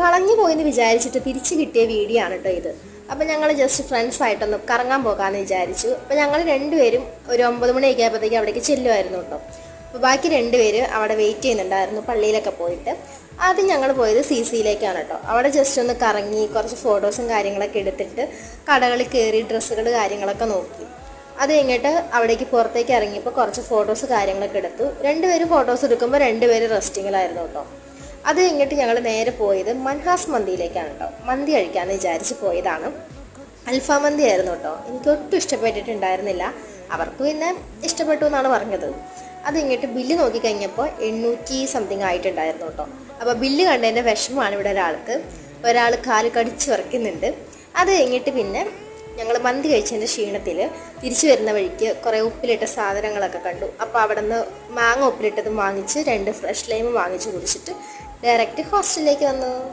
കളഞ്ഞു പോയെന്ന് വിചാരിച്ചിട്ട് തിരിച്ചു കിട്ടിയ വീഡിയോ ആണ് കേട്ടോ ഇത്. അപ്പം ഞങ്ങൾ ജസ്റ്റ് ഫ്രണ്ട്സായിട്ടൊന്ന് കറങ്ങാൻ പോകാമെന്ന് വിചാരിച്ചു. അപ്പം ഞങ്ങൾ രണ്ടുപേരും ഒരു 9 മണിയൊക്കെ ആയപ്പോഴത്തേക്ക് അവിടേക്ക് ചെല്ലുമായിരുന്നു കേട്ടോ. അപ്പോൾ ബാക്കി 2 പേര് അവിടെ വെയിറ്റ് ചെയ്യുന്നുണ്ടായിരുന്നു പള്ളിയിലൊക്കെ പോയിട്ട്. ആദ്യം ഞങ്ങൾ പോയത് CCയിലേക്കാണ് കേട്ടോ. അവിടെ ജസ്റ്റ് ഒന്ന് കറങ്ങി കുറച്ച് ഫോട്ടോസും കാര്യങ്ങളൊക്കെ എടുത്തിട്ട് കടകളിൽ കയറി ഡ്രസ്സുകൾ കാര്യങ്ങളൊക്കെ നോക്കി. അത് കഴിഞ്ഞിട്ട് അവിടേക്ക് പുറത്തേക്ക് ഇറങ്ങിയപ്പോൾ കുറച്ച് ഫോട്ടോസ് കാര്യങ്ങളൊക്കെ എടുത്തു. 2 പേരും ഫോട്ടോസ് എടുക്കുമ്പോൾ 2 പേര് റെസ്റ്റിങ്ങിലായിരുന്നു കേട്ടോ. അത് കഴിഞ്ഞിട്ട് ഞങ്ങൾ നേരെ പോയത് മൻഹാസ് മന്തിയിലേക്കാണ് കേട്ടോ. മന്തി കഴിക്കാമെന്ന് വിചാരിച്ച് പോയതാണ്. അൽഫാം മന്തി ആയിരുന്നു കേട്ടോ. എനിക്ക് ഒട്ടും ഇഷ്ടപ്പെട്ടിട്ടുണ്ടായിരുന്നില്ല. അവർക്ക് പിന്നെ ഇഷ്ടപ്പെട്ടു എന്നാണ് പറഞ്ഞത്. അത് കഴിഞ്ഞിട്ട് ബില്ല് നോക്കിക്കഴിഞ്ഞപ്പോൾ 800 സംതിങ് ആയിട്ടുണ്ടായിരുന്നു കേട്ടോ. അപ്പോൾ ബില്ല് കണ്ടതിൻ്റെ വിഷമമാണ് ഇവിടെ ഒരാൾ കാല് കടിച്ച് വരയ്ക്കുന്നുണ്ട്. അത് കഴിഞ്ഞിട്ട് പിന്നെ ഞങ്ങൾ മന്തി കഴിച്ചതിൻ്റെ ക്ഷീണത്തിൽ തിരിച്ചു വരുന്ന വഴിക്ക് കുറേ ഉപ്പിലിട്ട സാധനങ്ങളൊക്കെ കണ്ടു. അപ്പോൾ അവിടെ നിന്ന് മാങ്ങ ഉപ്പിലിട്ടതും വാങ്ങിച്ച് 2 ഫ്രഷ് ലൈമും വാങ്ങിച്ച് കുടിച്ചിട്ട് ഡയറക്റ്റ് ഹോസ്റ്റലിലേക്ക് വന്നു.